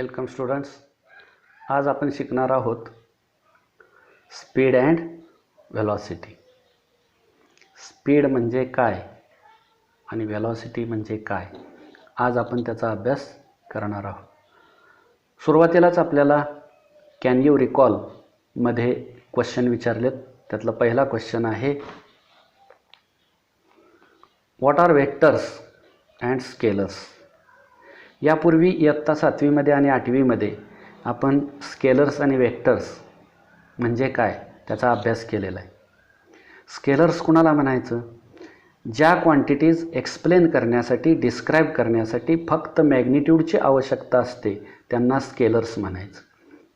Welcome students. आज आपण शिकणार आहोत स्पीड अँड व्हेलॉसिटी. स्पीड म्हणजे काय आणि व्हेलॉसिटी म्हणजे काय, आज आपण त्याचा अभ्यास करणार आहोत. सुरुवातीलाच आपल्याला कॅन यू रिकॉल मध्ये क्वेश्चन विचारलेत. त्यातला पहिला क्वेश्चन आहे, what are vectors and scalars. यापूर्वी इयत्ता 7वीमध्ये आणि 8वीमध्ये आपण स्केलर्स आणि वेक्टर्स म्हणजे काय त्याचा अभ्यास केलेला आहे. स्केलर्स कुणाला म्हणायचं? ज्या क्वांटिटीज एक्सप्लेन करण्यासाठी, डिस्क्राईब करण्यासाठी फक्त मॅग्निट्यूडची आवश्यकता असते त्यांना स्केलर्स म्हणायचं.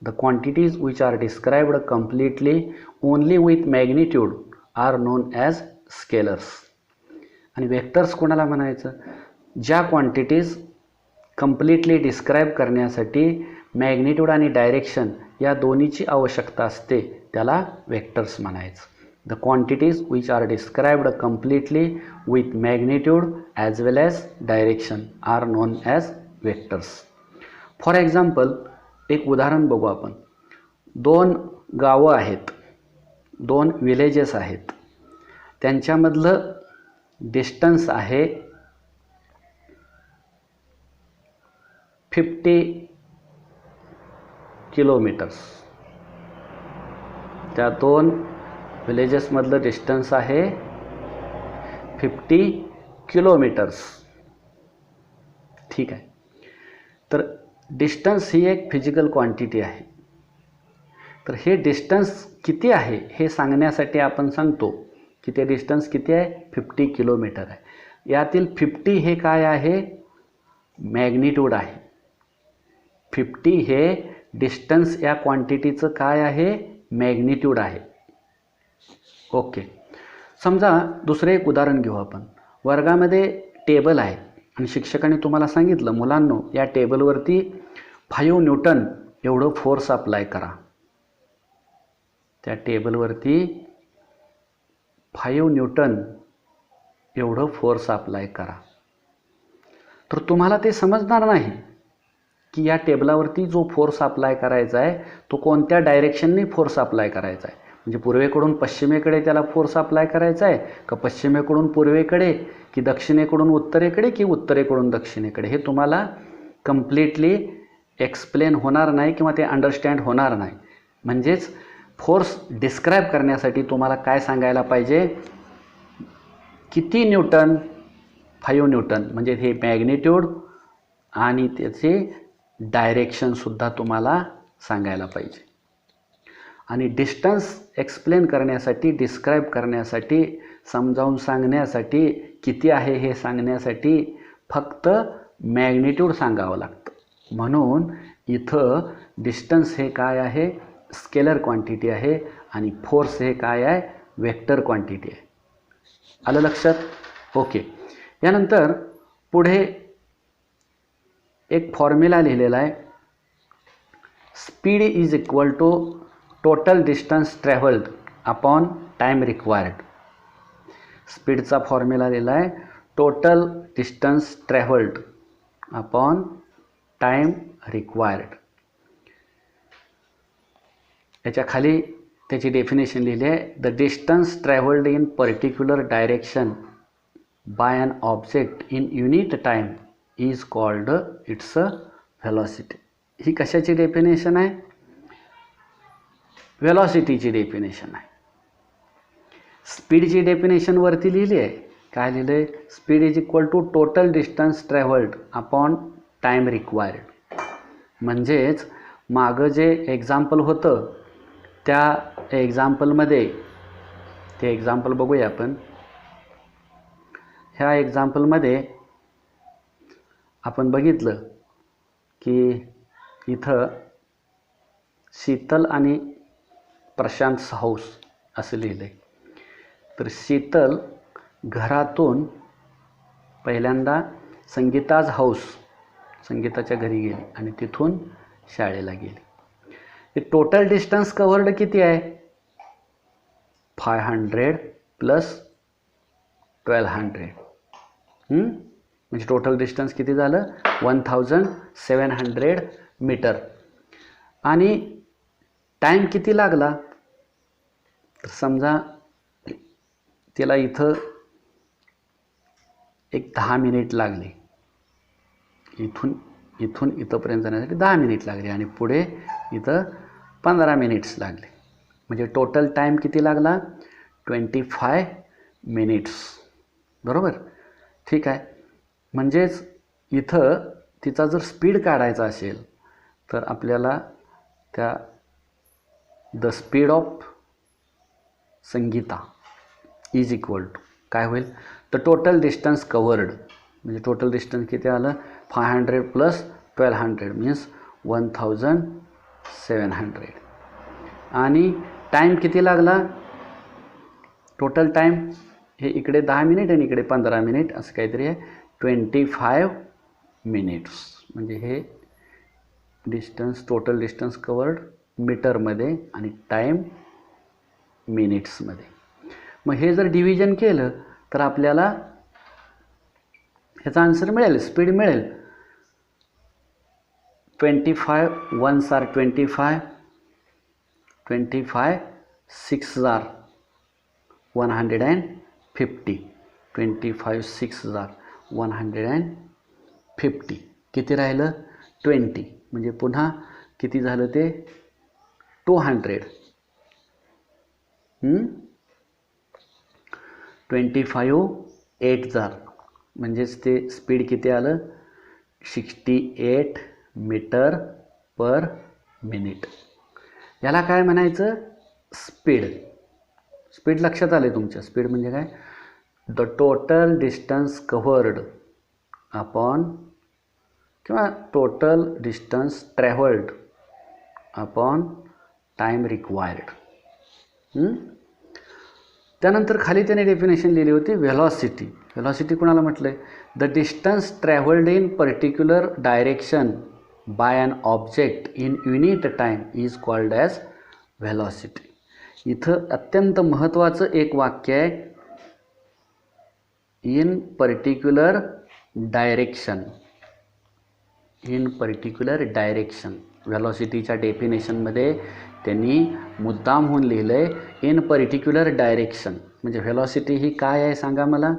The quantities which are described completely only with magnitude are known as scalars. आणि वेक्टर्स कोणाला म्हणायचं? ज्या क्वांटिटीज कम्प्लिटली डिस्क्राईब करण्यासाठी मॅग्निट्यूड आणि डायरेक्शन या दोन्हीची आवश्यकता असते त्याला वेक्टर्स म्हणायचं. The quantities which are described completely with magnitude as well as direction are known as vectors. For example, एक उदाहरण बघू आपण. 2 गावं आहेत, 2 विलेजेस आहेत, त्यांच्यामधलं डिस्टन्स आहे 50 किलोमीटर्स. त्या 2 विलेजेसमधलं डिस्टन्स आहे 50 किलोमीटर्स. ठीक आहे. तर डिस्टन्स ही एक फिजिकल क्वांटिटी आहे. तर हे डिस्टन्स किती आहे हे सांगण्यासाठी आपण सांगतो की ते डिस्टन्स किती आहे? 50 किलोमीटर आहे. यातील 50 हे काय आहे? मॅग्निट्यूड आहे. 50 हे डिस्टन्स या क्वांटिटीचं काय आहे? मॅग्निट्यूड आहे. ओके. समजा दुसरे एक उदाहरण घेऊ आपण. वर्गामध्ये टेबल आहे आणि शिक्षकाने तुम्हाला सांगितलं, मुलांनो या टेबलवरती 5 न्यूटन एवढं फोर्स अप्लाय करा. त्या टेबलवरती 5 न्यूटन एवढं फोर्स अप्लाय करा. तर तुम्हाला ते समजणार नाही की या टेबलावरती जो फोर्स अप्लाय करायचा आहे तो कोणत्या डायरेक्शनने फोर्स अप्लाय करायचा आहे. म्हणजे पूर्वेकडून पश्चिमेकडे त्याला फोर्स अप्लाय करायचा आहे का पश्चिमेकडून पूर्वेकडे, की दक्षिणेकडून उत्तरेकडे, की उत्तरेकडून दक्षिणेकडे, हे तुम्हाला कम्प्लिटली एक्सप्लेन होणार नाही किंवा ते अंडरस्टँड होणार नाही. म्हणजेच फोर्स डिस्क्राईब करण्यासाठी तुम्हाला काय सांगायला पाहिजे? किती न्यूटन? 5 न्यूटन. म्हणजे हे मॅग्निट्यूड आणि त्याचे डायरेक्शनसुद्धा तुम्हाला सांगायला पाहिजे. आणि डिस्टन्स एक्सप्लेन करण्यासाठी, डिस्क्राईब करण्यासाठी, समजावून सांगण्यासाठी, किती आहे हे सांगण्यासाठी फक्त मॅग्निट्यूड सांगावं लागतं. म्हणून इथं डिस्टन्स हे काय आहे? स्केलर क्वांटिटी आहे आणि फोर्स हे काय आहे? वेक्टर क्वांटिटी आहे. आलं लक्षात? ओके. यानंतर पुढे एक फॉर्म्युला लिहिलेला आहे. Speed is equal to total distance travelled upon time required. स्पीडचा फॉर्म्युला लिहिला आहे total distance travelled upon time required. याच्या खाली त्याची डेफिनेशन लिहिली आहे. The distance travelled in particular direction by an object in unit time is called its velocity. ही कशाची डेफिनेशन आहे? व्हेलॉसिटीची डेफिनेशन आहे. स्पीडची डेफिनेशन वरती लिहिली आहे. काय लिहिलं आहे? Speed is equal to total distance travelled upon time required. म्हणजेच मागं जे एक्झाम्पल होतं त्या एक्झाम्पलमध्ये, ते एक्झाम्पल बघूया आपण. ह्या एक्झाम्पलमध्ये आपण बघितलं की इथं शीतल आणि प्रशांत हाऊस असं लिहिलं आहे. तर शीतल घरातून पहिल्यांदा संगीताज हाऊस, संगीताच्या घरी गेली आणि तिथून शाळेला गेली. हे टोटल डिस्टन्स कव्हर्ड किती आहे? 500 प्लस 1200. म्हणजे टोटल डिस्टन्स किती झालं? 1700 मीटर. आणि टाईम किती लागला तर समजा तिला इथं एक 10 मिनिट लागले, इथून इथंपर्यंत जाण्यासाठी 10 मिनिट लागले आणि पुढे इथं 15 मिनिट्स लागले. म्हणजे टोटल टाईम किती लागला 25 मिनिट्स. बरोबर. ठीक आहे. म्हणजेच इथं तिचा जर स्पीड काढायचा असेल तर आपल्याला त्या the speed of Sangeeta is equal to काय होईल, द टोटल डिस्टन्स कवर्ड. म्हणजे टोटल डिस्टन्स किती आलं 500 प्लस 1200 मीन्स 1700. आणि टाईम किती लागला, टोटल टाईम हे इकडे 10 मिनिट आणि इकडे 15 मिनिट असं काहीतरी आहे, 25 मिनिट्स. म्हणजे हे डिस्टन्स, टोटल डिस्टन्स कवर्ड मीटरमध्ये आणि टाईम मिनिट्समध्ये. मग हे जर डिव्हिजन केलं तर आपल्याला ह्याचा आन्सर मिळेल, स्पीड मिळेल. 25 1s are 25, 25 6s are 150, 25 6s are 150. किती राहिलं 20. म्हणजे पुन्हा किती झालं ते 200. 25 8s are म्हणजेच ते स्पीड किती आलं 68 मीटर पर मिनिट. याला काय म्हणायचं स्पीड. स्पीड लक्षात आले तुमच्या. स्पीड म्हणजे काय, the total distance covered upon किंवा total distance travelled upon time required. त्यानंतर खाली त्याने डेफिनेशन लिहिली होती व्हेलॉसिटी. व्हेलॉसिटी कोणाला म्हटलं आहे, the distance travelled in particular direction by an object in unit time is called as velocity. इथं अत्यंत महत्त्वाचं एक वाक्य आहे, in particular direction. In particular direction व्हेलॉसिटीच्या डेफिनेशनमध्ये त्यांनी मुद्दामहून लिहिलं आहे इन पर्टिक्युलर डायरेक्शन. म्हणजे व्हेलॉसिटी ही काय आहे सांगा मला.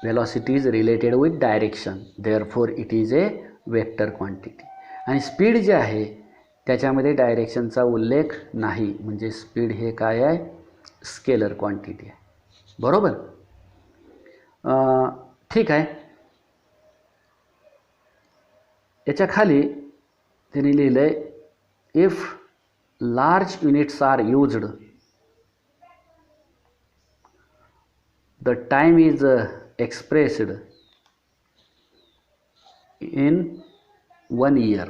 Velocity is related with direction, therefore it is a vector quantity. आणि स्पीड जे आहे त्याच्यामध्ये डायरेक्शनचा उल्लेख नाही. म्हणजे स्पीड हे काय आहे स्केलर क्वांटिटी आहे. बरोबर. ठीक आहे. याच्या खाली त्यांनी लिहिलं आहे if large units are used, the time is expressed in 1 year.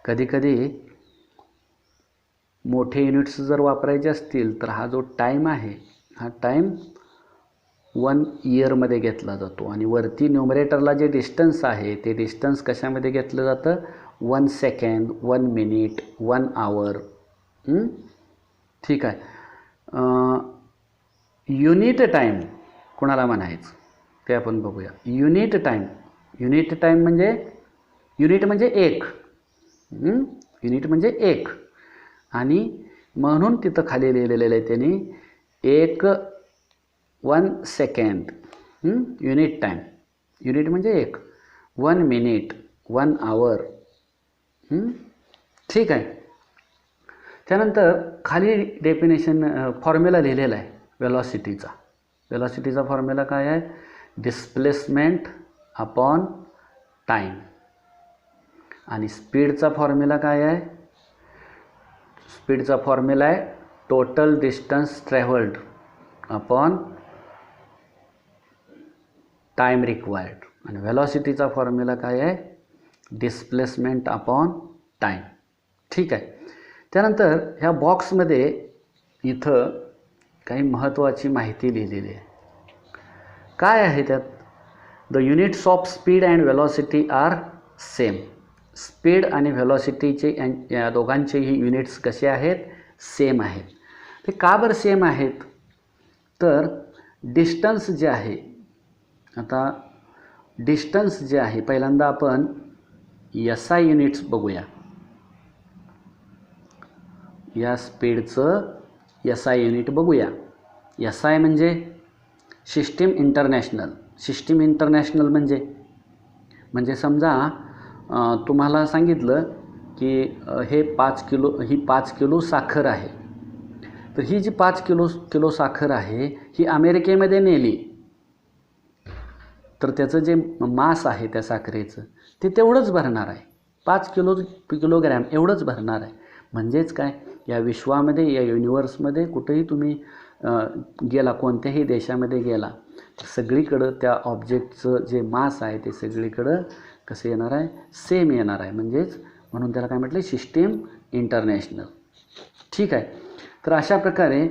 कधी कधी मोठे युनिट्स जर वापरायचे असतील तर हा जो टाईम आहे हा टाईम 1 इयरमध्ये घेतला जातो. आणि वरती न्यूमरेटरला जे डिस्टन्स आहे ते डिस्टन्स कशामध्ये घेतलं जातं 1 सेकंड, 1 मिनिट, 1 आवर. ठीक आहे. युनिट टाईम कोणाला म्हणायचं ते आपण बघूया. युनिट टाईम, युनिट टाईम म्हणजे युनिट म्हणजे एक, युनिट म्हणजे एक. आणि म्हणून तिथं खाली लिहिलेलं आहे त्यांनी 1 सेकंड युनिट टाईम. युनिट म्हणजे एक, 1 मिनिट, 1 आवर. ठीक आहे. त्यानंतर खाली डेफिनेशन फॉर्म्युला लिहिलेला आहे वेलॉसिटीचा. वेलॉसिटीचा फॉर्म्युला काय आहे डिस्प्लेसमेंट अपॉन टाईम. आणि स्पीडचा फॉर्म्युला काय आहे, स्पीडचा फॉर्म्युला आहे total distance travelled upon time required. आणि वेलॉसिटीचा फॉर्म्युला काय आहे डिस्प्लेसमेंट अपॉन टाईम. ठीक आहे. त्यानंतर ह्या बॉक्समध्ये इथं काही महत्त्वाची माहिती लिहिलेली आहे. काय आहे त्यात, the units of speed and velocity are same. Speed आणि व्हेलॉसिटीचे या दोघांचेही युनिट्स कसे आहेत सेम आहेत. ते का बरं सेम आहेत तर डिस्टन्स जे आहे, आता डिस्टन्स जे आहे पहिल्यांदा आपण SI युनिट्स बघूया. या स्पीडचं SI युनिट बघूया. SI म्हणजे सिस्टीम इंटरनॅशनल. सिस्टीम इंटरनॅशनल म्हणजे समजा तुम्हाला सांगितलं की ही 5 किलो साखर आहे. तर ही जी 5 किलो साखर आहे ही अमेरिकेमध्ये नेली तर त्याचं जे मास आहे त्या साखरेचं ते तेवढंच भरणार आहे. 5 किलोग्रॅम एवढंच भरणार आहे. म्हणजेच काय, या विश्वामध्ये, या युनिवर्समध्ये कुठेही तुम्ही गेला, कोणत्याही देशामध्ये गेला, तर सगळीकडं त्या ऑब्जेक्टचं जे मास आहे ते सगळीकडं कसं येणार आहे, सेम येणार आहे. म्हणून त्याला काय म्हटलं, सिस्टीम इंटरनॅशनल. ठीक आहे. तर अशा प्रकारे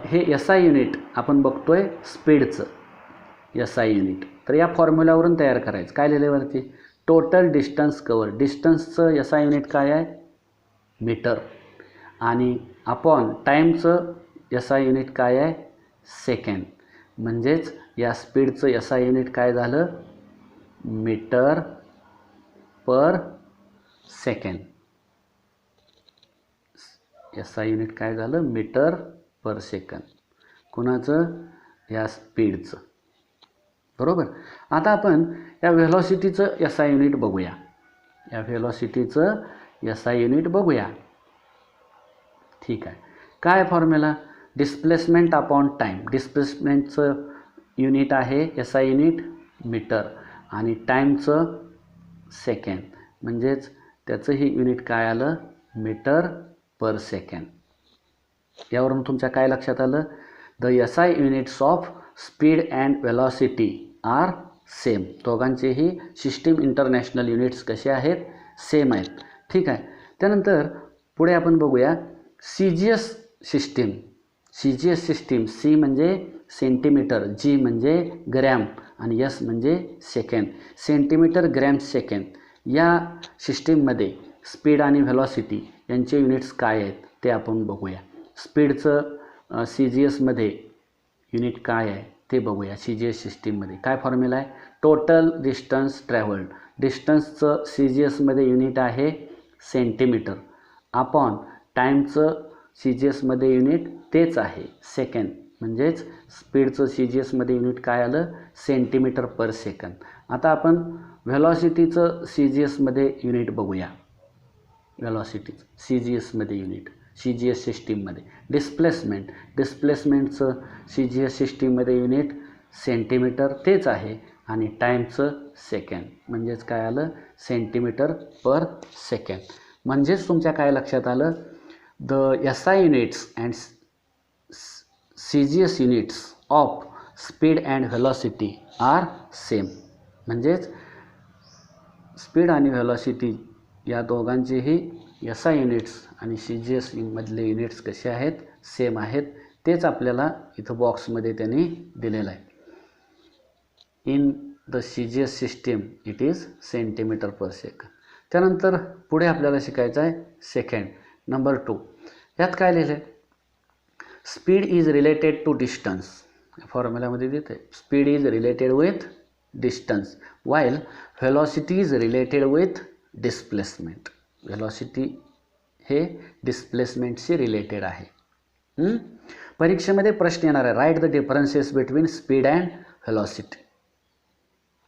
हे SI युनिट आपण बघतोय स्पीडचं SI युनिट. तर या फॉर्म्युलावरून तयार करायचं. काय लिहिलं वरती, टोटल डिस्टन्स कवर. डिस्टन्सचं SI युनिट काय आहे, मीटर. आणि अपॉन टाईमचं SI युनिट काय आहे, सेकंड. म्हणजेच या स्पीडचं SI युनिट काय झालं, metre per second. SI unit काय झालं, मीटर पर सेकंद. कुणाचं, या स्पीडचं. बरोबर. आता आपण या व्हेलॉसिटीचं SI युनिट बघूया. या व्हेलॉसिटीचं SI युनिट बघूया. ठीक आहे. काय फॉर्म्युला, डिस्प्लेसमेंट अपॉन टाईम. डिस्प्लेसमेंटचं युनिट आहे SI युनिट मीटर आणि टाईमचं सेकंड. म्हणजेच त्याचंही युनिट काय आलं, मीटर पर सेकंड. यावरून तुमच्या काय लक्षात आलं, the SI units of speed and velocity are same. दोघांचेही सिस्टीम इंटरनॅशनल युनिट्स कसे आहेत, सेम आहेत. ठीक आहे. त्यानंतर पुढे आपण बघूया CGS system. CGS system, C म्हणजे सेंटीमीटर, G म्हणजे ग्रॅम आणि S म्हणजे सेकंड. Centimetre, gram, second. या सिस्टीममध्ये स्पीड आणि व्हेलॉसिटी यांचे युनिट्स काय आहेत ते आपण बघूया. स्पीडचं CGSमध्ये युनिट काय आहे ते बघूया. CGS सिस्टीममध्ये काय फॉर्म्युला आहे, टोटल डिस्टन्स ट्रॅव्हल्ड. डिस्टन्सचं CGSमध्ये युनिट आहे सेंटीमीटर, अपॉन टाईमचं CGSमध्ये युनिट तेच आहे सेकंड. म्हणजेच स्पीडचं CGSमध्ये युनिट काय आलं, सेंटीमीटर पर सेकंद. आता आपण व्हेलॉसिटीचं CGSमध्ये युनिट बघूया. व्हेलॉसिटीचं CGSमध्ये युनिट, CGS सिस्टीममध्ये. डिस्प्लेसमेंटचं CGS सिस्टीममध्ये युनिट सेंटीमीटर तेच आहे आणि टाईमचं सेकंड. म्हणजेच काय आलं, सेंटीमीटर पर सेकंड. म्हणजेच तुमच्या काय लक्षात आलं, the SI units and CGS units of speed and velocity are same. म्हणजेच स्पीड आणि व्हेलॉसिटी या दोघांचेही SI युनिट्स आणि CGS मधले युनिट्स कसे आहेत, सेम आहेत. तेच आपल्याला इथं बॉक्समध्ये त्यांनी दिलेलं आहे. In the CGS system it is centimetre per second. त्यानंतर पुढे आपल्याला शिकायचं आहे सेकंड, नंबर 2. यात काय लिहिलं आहे, speed is related to distance. फॉर्म्युलामध्ये देते, speed is related with distance while velocity is related with displacement. Velocity हे डिस्प्लेसमेंटशी रिलेटेड आहे. परीक्षेमध्ये प्रश्न येणार आहे, write the differences between speed and velocity.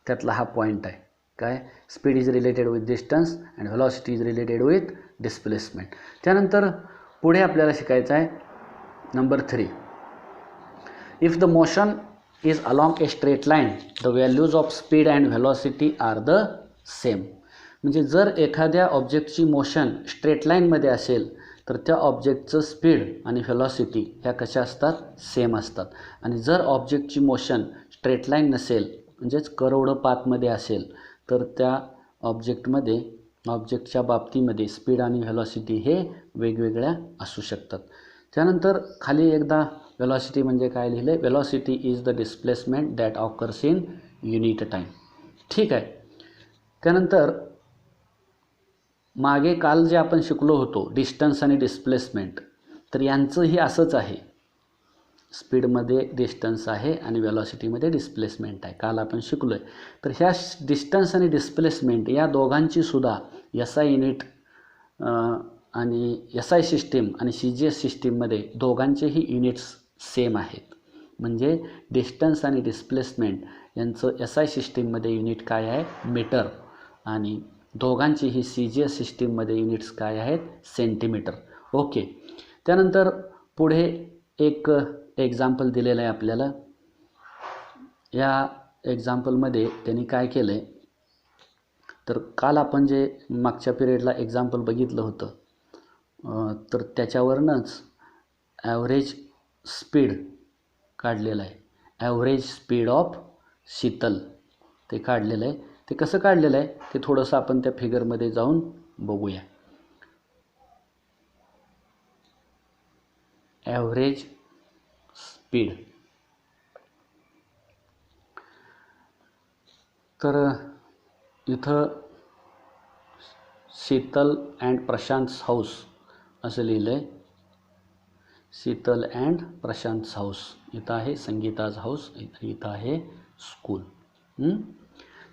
त्यातला हा पॉईंट आहे. काय, speed is related with distance and velocity is related with displacement. त्यानंतर पुढे आपल्याला शिकायचं आहे number 3. If the motion is along a straight line the values of speed and velocity are the same. म्हणजे जर एखाद्या ऑब्जेक्टची मोशन स्ट्रेट लाईनमध्ये असेल तर त्या ऑब्जेक्टचं स्पीड आणि व्हेलॉसिटी ह्या कशा असतात, सेम असतात. आणि जर ऑब्जेक्टची मोशन स्ट्रेट लाईन नसेल, म्हणजेच कर्वड पाथमध्ये असेल, तर त्या ऑब्जेक्टच्या बाबतीमध्ये स्पीड आणि व्हेलॉसिटी हे वेगवेगळ्या असू शकतात. त्यानंतर खाली एकदा व्हेलॉसिटी म्हणजे काय लिहिलं आहे, velocity is the displacement that occurs in unit time. ठीक आहे. त्यानंतर मागे काल जे आपण शिकलो होतो डिस्टन्स आणि डिस्प्लेसमेंट, तर यांचंही असंच आहे. स्पीडमध्ये डिस्टन्स आहे आणि वेलॉसिटीमध्ये डिस्प्लेसमेंट आहे, काल आपण शिकलो आहे. तर ह्या डिस्टन्स आणि डिस्प्लेसमेंट या दोघांची सुद्धा SI युनिट आणि SI सिस्टीम आणि CGS सिस्टीममध्ये दोघांचेही युनिट्स सेम आहेत. म्हणजे डिस्टन्स आणि डिस्प्लेसमेंट यांचं SI सिस्टीममध्ये युनिट काय आहे, मीटर, आणि दोघांचीही CGS सिस्टीममध्ये युनिट्स काय आहेत, सेंटीमीटर. ओके. त्यानंतर पुढे एक एक्झाम्पल दिलेलं आहे आपल्याला. या एक्झाम्पलमध्ये त्यांनी काय केलं आहे, तर काल आपण जे मागच्या पिरियडला एक्झाम्पल बघितलं होतं तर त्याच्यावरूनच ॲव्हरेज स्पीड काढलेलं आहे. ॲव्हरेज स्पीड ऑफ शीतल ते काढलेलं आहे. ते कसं काढलेलं आहे ते थोडंसं आपण त्या फिगरमध्ये जाऊन बघूया. Average speed. तर इथं शीतल अँड प्रशांत हाऊस असं लिहिलं आहे. Sheetal and Prashant house. इथं आहे संगीताज हाऊस, इथं आहे स्कूल.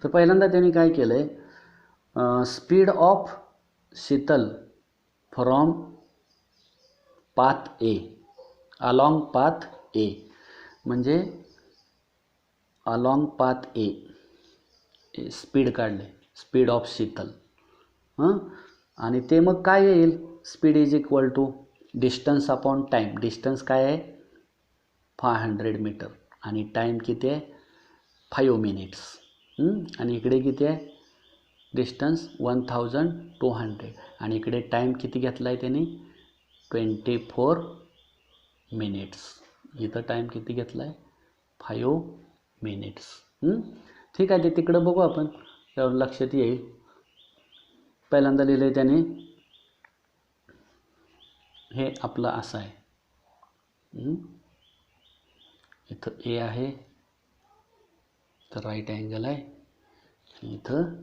तर पहिल्यांदा त्यांनी काय केलं आहे, speed of Sheetal from path A, along path a, म्हणजे अलॉंग पाथ ए स्पीड काढले, स्पीड ऑफ शीतल. आणि ते मग काय येईल, speed is equal to distance upon time. Distance काय आहे 500 मीटर आणि टाईम किती आहे 5 मिनिट्स. आणि इकडे किती आहे डिस्टन्स 1200 आणि इकडे टाईम किती घेतला आहे त्यांनी 24 मिनिट्स. इथं टाईम किती घेतला आहे 5 मिनिट्स. ठीक आहे, ते तिकडं बघू आपण, त्यावर लक्षात येईल. पहिल्यांदा लिहिलं आहे त्याने, हे आपलं असं आहे. इथं ए आहे, तर राईट अँगल आहे, इथं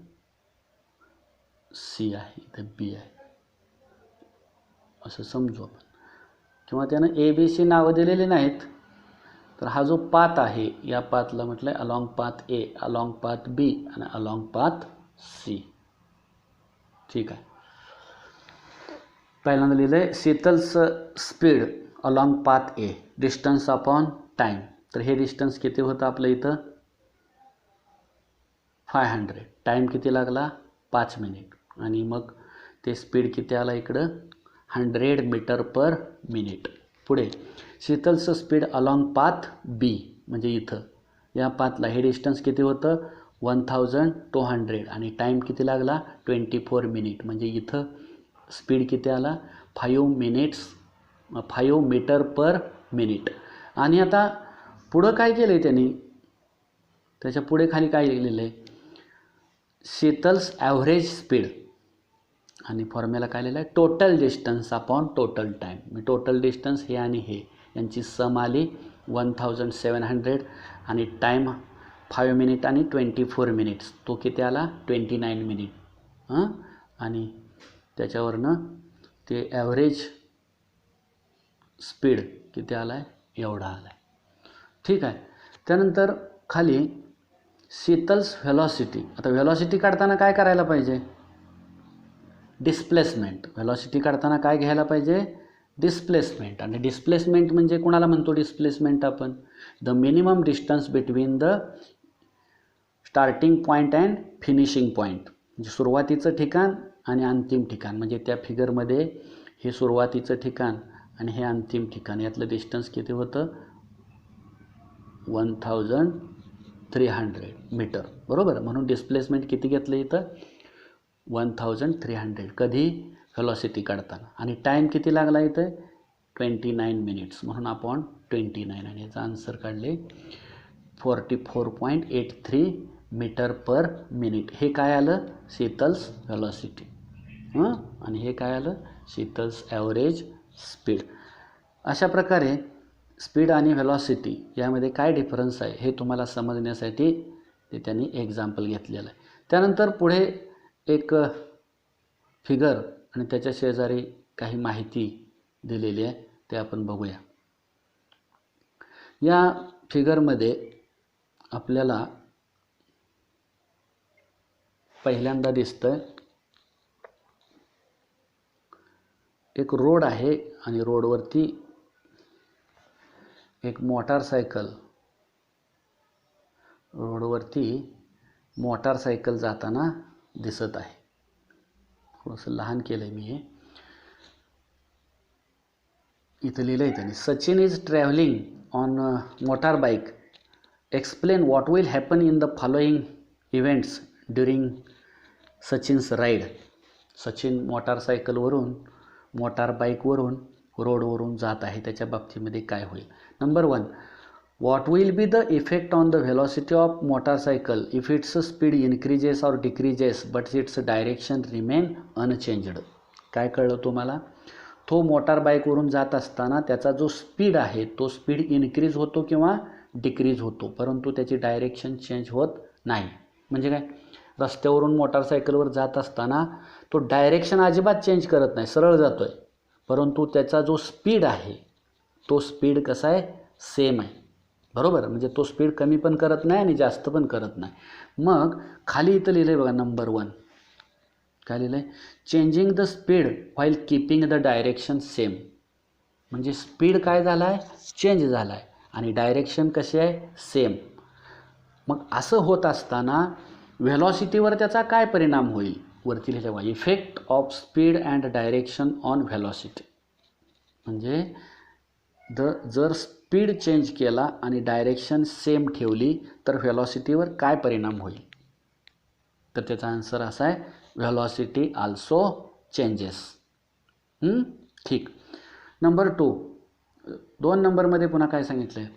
सी आहे, इथं बी आहे, असं समजू आपण. किंवा त्यानं ABC नावं दिलेली नाहीत. तर हा जो पाथ आहे या पाथला म्हटलं आहे अलॉंग पाथ ए, अलॉंग पाथ बी आणि अलॉंग पाथ सी. ठीक आहे. पहिल्यांदा लिहिलं आहे Sheetal's speed along path A, distance upon time. तर हे डिस्टन्स किती होतं आपलं इथं 500. टाईम किती लागला 5 मिनिट. आणि मग ते स्पीड किती आला इकडं 100 मीटर पर मिनिट. पुढे शीतलचं स्पीड अलॉंग पाथ बी, म्हणजे इथं या पाथला हे डिस्टन्स किती होतं 1200 आणि टाईम किती लागला 24 मिनिट. म्हणजे इथं स्पीड किती आला 5 मीटर पर मिनिट. आणि आता पुढं काय केलं आहे त्यांनी, त्याच्या पुढे खाली काय लिहिलेलं आहे शीतल्स ॲव्हरेज स्पीड, आणि फॉर्म्युला काय लिहिलं आहे total distance upon total time. मी टोटल डिस्टन्स हे आणि हे यांची सम आली 1700 आणि टाईम 5 मिनिट आणि 24 मिनिट्स, तो किती आला 29 मिनिट. आणि त्याच्यावरनं ते ॲव्हरेज स्पीड किती आला आहे एवढा आला आहे. ठीक आहे. त्यानंतर खाली शीतल्स व्हेलॉसिटी. आता व्हेलॉसिटी काढताना काय करायला पाहिजे डिस्प्लेसमेंट. व्हेलॉसिटी काढताना काय घ्यायला पाहिजे डिस्प्लेसमेंट. आणि डिस्प्लेसमेंट म्हणजे कोणाला म्हणतो डिस्प्लेसमेंट आपण, the minimum distance between the starting point and finishing point. म्हणजे सुरुवातीचं ठिकाण आणि अंतिम ठिकाण. म्हणजे त्या फिगरमध्ये हे सुरुवातीचं ठिकाण आणि हे अंतिम ठिकाण यातलं डिस्टन्स किती होतं 1300 मीटर, बरोबर. म्हणून डिस्प्लेसमेंट किती घेतलं इथं 1300. कधी व्हेलॉसिटी काढताना. आणि टाईम किती लागला इथं 29 मिनिट्स, म्हणून आपण 29 आणि याचा आन्सर काढले 44.83 मीटर पर मिनिट. हे काय आलं शीतल्स व्हेलॉसिटी. आणि हे काय आलं शीतल्स ॲव्हरेज स्पीड. अशा प्रकारे स्पीड आणि व्हेलॉसिटी यामध्ये काय डिफरन्स आहे हे तुम्हाला समजण्यासाठी ते त्यांनी एक्झाम्पल घेतलेलं आहे. त्यानंतर पुढे एक फिगर आणि त्याच्या शेजारी काही माहिती दिलेली आहे, ते आपण बघूया. या फिगरमध्ये आपल्याला पहिल्यांदा दिसतं एक रोड आहे आणि रोडवरती एक मोटारसायकल जाताना दिसत आहे. थोडंसं लहान केलं आहे मी हे. इथं लिहिलं आहे त्यांनी, Sachin is travelling on motor bike. Explain what will happen in the following events during Sachin's ride. Sachin motor बाईकवरून रोडवरून जात आहे, त्याच्या बाबतीमध्ये काय होईल. Number 1, what will be the effect on the velocity of motorcycle if its speed increases or decreases but its direction remain unchanged. काय कळलं तुम्हाला? तो मोटार बाईकवरून जात असताना त्याचा जो स्पीड आहे तो स्पीड इन्क्रीज होतो किंवा डिक्रीज होतो, परंतु त्याची डायरेक्शन चेंज होत नाही. म्हणजे काय, रस्त्यावरून मोटारसायकलवर जात असताना तो डायरेक्शन अजिबात चेंज करत नाही, सरळ जातो आहे, परंतु त्याचा जो स्पीड आहे तो स्पीड कसा आहे, सेम आहे. बरोबर, म्हणजे तो स्पीड कमी पण करत नाही आणि जास्त पण करत नाही. मग खाली इथं लिहिलं आहे बघा, नंबर 1 काय लिहिलं आहे, changing the speed while keeping the direction same. म्हणजे स्पीड काय झाला आहे, चेंज झाला आहे आणि डायरेक्शन कशी आहे, सेम. मग असं होत असताना व्हेलॉसिटीवर त्याचा काय परिणाम होईल, वरती लिहिलं बघा, effect of speed and direction on velocity. म्हणजे जर स्पीड चेंज केला आणि डायरेक्शन सेम ठेवली तर व्हेलॉसिटीवर काय परिणाम होईल. तर त्याचा आन्सर असा आहे, व्हेलॉसिटी आल्सो चेंजेस. ठीक. नंबर 2 नंबरमध्ये पुन्हा काय सांगितलं आहे,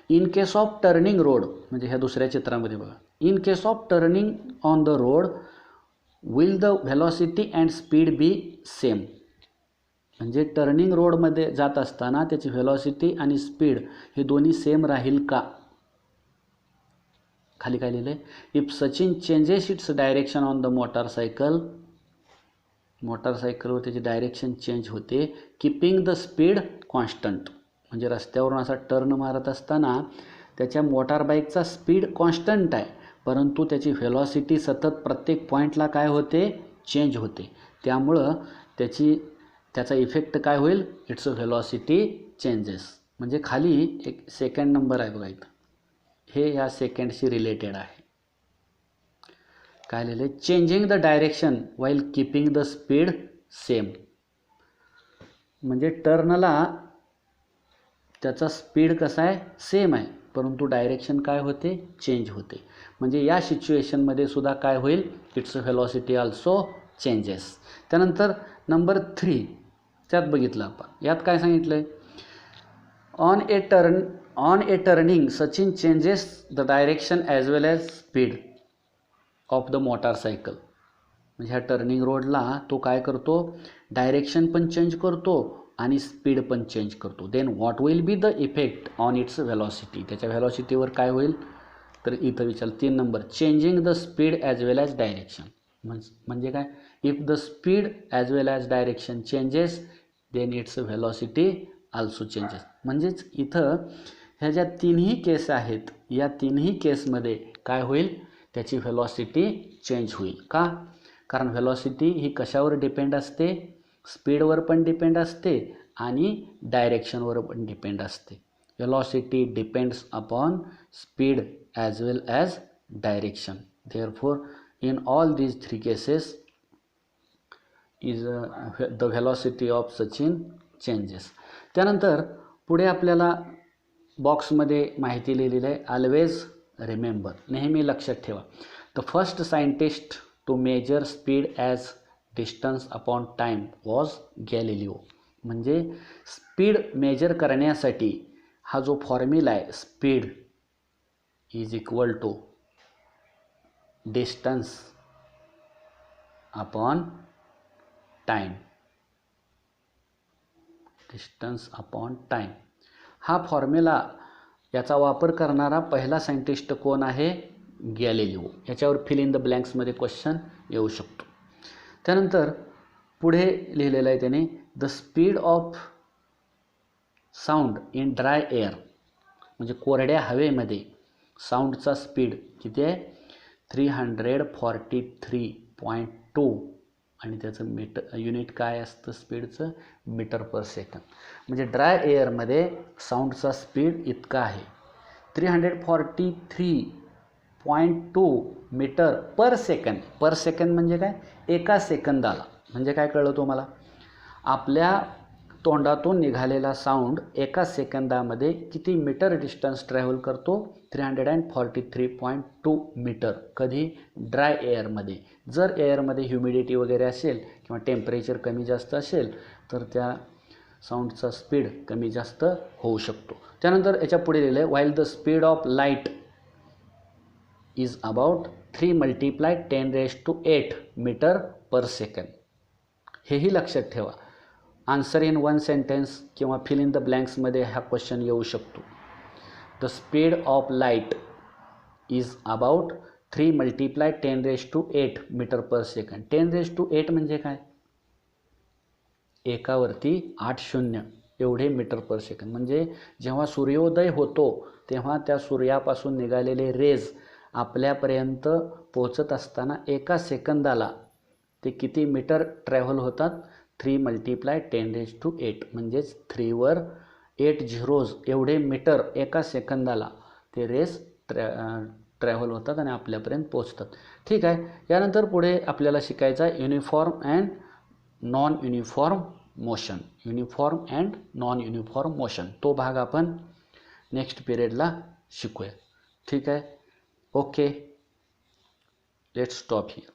in case of turning road. म्हणजे ह्या दुसऱ्या चित्रामध्ये बघा, in case of turning on the road will the velocity and speed B same. म्हणजे टर्निंग रोडमध्ये जात असताना त्याची व्हेलॉसिटी आणि स्पीड हे दोन्ही सेम राहील का. खाली काय लिहिलं आहे, if Sachin changes its direction on the मोटारसायकलवर त्याची डायरेक्शन चेंज होते, कीपिंग द स्पीड कॉन्स्टंट. म्हणजे रस्त्यावरून असा टर्न मारत असताना त्याच्या मोटार बाईकचा स्पीड कॉन्स्टंट आहे, परंतु त्याची व्हेलॉसिटी सतत प्रत्येक पॉईंटला काय होते, चेंज होते. त्यामुळं त्याचा इफेक्ट काय होईल, इट्स व्हेलॉसिटी चेंजेस. म्हणजे खाली एक सेकंड नंबर आहे बघा इथं, हे या सेकंडशी रिलेटेड आहे. काय लिहिले, changing the direction while keeping the speed same. म्हणजे टर्नला त्याचा स्पीड कसा आहे, सेम आहे, परंतु डायरेक्शन काय होते, चेंज होते. म्हणजे या सिच्युएशनमध्ये सुद्धा काय होईल, इट्स व्हेलॉसिटी आल्सो चेंजेस. त्यानंतर नंबर 3 त्यात बघितलं आपण, यात काय सांगितलं आहे, on A turning Sachin changes the direction as well as speed of the motorcycle. म्हणजे ह्या टर्निंग रोडला तो काय करतो, डायरेक्शन पण चेंज करतो आणि स्पीड पण चेंज करतो. Then what will be the effect on its velocity. त्याच्या व्हेलॉसिटीवर काय होईल, तर इथं विचार 3 नंबर, changing the speed as well as direction. म्हणजे काय, if the speed as well as direction changes then its velocity also changes. म्हणजेच इथं ह्या ज्या तिन्ही केस आहेत, या तिन्ही केसमध्ये काय होईल, त्याची व्हेलॉसिटी चेंज होईल. का, कारण व्हेलॉसिटी ही कशावर डिपेंड असते, स्पीडवर पण डिपेंड असते आणि डायरेक्शनवर पण डिपेंड असते. Velocity depends upon speed as well as direction. Therefore in all these 3 cases is the velocity of Sachin changes. त्यानंतर पुढे आपल्याला बॉक्समध्ये माहिती लिहिलेली आहे, ऑलवेज रिमेंबर, नेहमी लक्षात ठेवा, the first scientist to measure speed as distance upon time was Galileo. म्हणजे स्पीड मेजर करण्यासाठी हा जो फॉर्म्युला आहे, speed is equal to distance upon time, distance upon time, हा फॉर्म्युला याचा वापर करणारा पहिला सायंटिस्ट कोण आहे, गॅलिलिओ. याच्यावर फिल इन द ब्लँक्समध्ये क्वेश्चन येऊ शकतो. त्यानंतर पुढे लिहिलेलं आहे त्याने, the speed of sound in dry air. म्हणजे कोरड्या हवेमध्ये साऊंडचा स्पीड किती आहे 343.2 आणि त्याचं युनिट काय असतं स्पीडचं मीटर पर सेकंद. म्हणजे ड्राय एअरमध्ये साऊंडचा स्पीड इतका आहे 343.2 metre per second. Per second म्हणजे काय एका सेकंदाला. म्हणजे काय कळलं तुम्हाला आपल्या तोंडातून निघालेला साऊंड एका सेकंदामध्ये किती मीटर डिस्टन्स ट्रॅव्हल करतो 343.2 मीटर. कधी ड्राय एअरमध्ये. जर एअरमध्ये ह्युमिडिटी वगैरे असेल किंवा टेम्परेचर कमी जास्त असेल तर त्या साऊंडचा स्पीड कमी जास्त होऊ शकतो. त्यानंतर याच्या पुढे लिहिलं आहे while the speed of light is about 3 × 10⁸ metre per second. हेही लक्षात ठेवा. आन्सर इन 1 सेंटेन्स किंवा फिल इन द ब्लँक्समध्ये हा क्वेश्चन येऊ शकतो. The speed of light is about 3 × 10⁸ metre per second. 10⁸ म्हणजे काय एकावरती 8 शून्य एवढे मीटर पर सेकंड. म्हणजे जेव्हा सूर्योदय होतो तेव्हा त्या सूर्यापासून निघालेले रेज आपल्यापर्यंत पोहोचत असताना एका सेकंदाला ते किती मीटर ट्रॅव्हल होतात 3 × 10⁸ म्हणजेच 3वर 8 झिरोज एवढे मीटर एका सेकंदाला ते रेस ट्रॅव्हल होतात आणि आपल्यापर्यंत पोहोचतात. ठीक आहे. यानंतर पुढे आपल्याला शिकायचं आहे uniform and non uniform motion. Uniform and non uniform motion तो भाग आपण नेक्स्ट पिरियडला शिकूया. ठीक आहे. Okay let's stop here.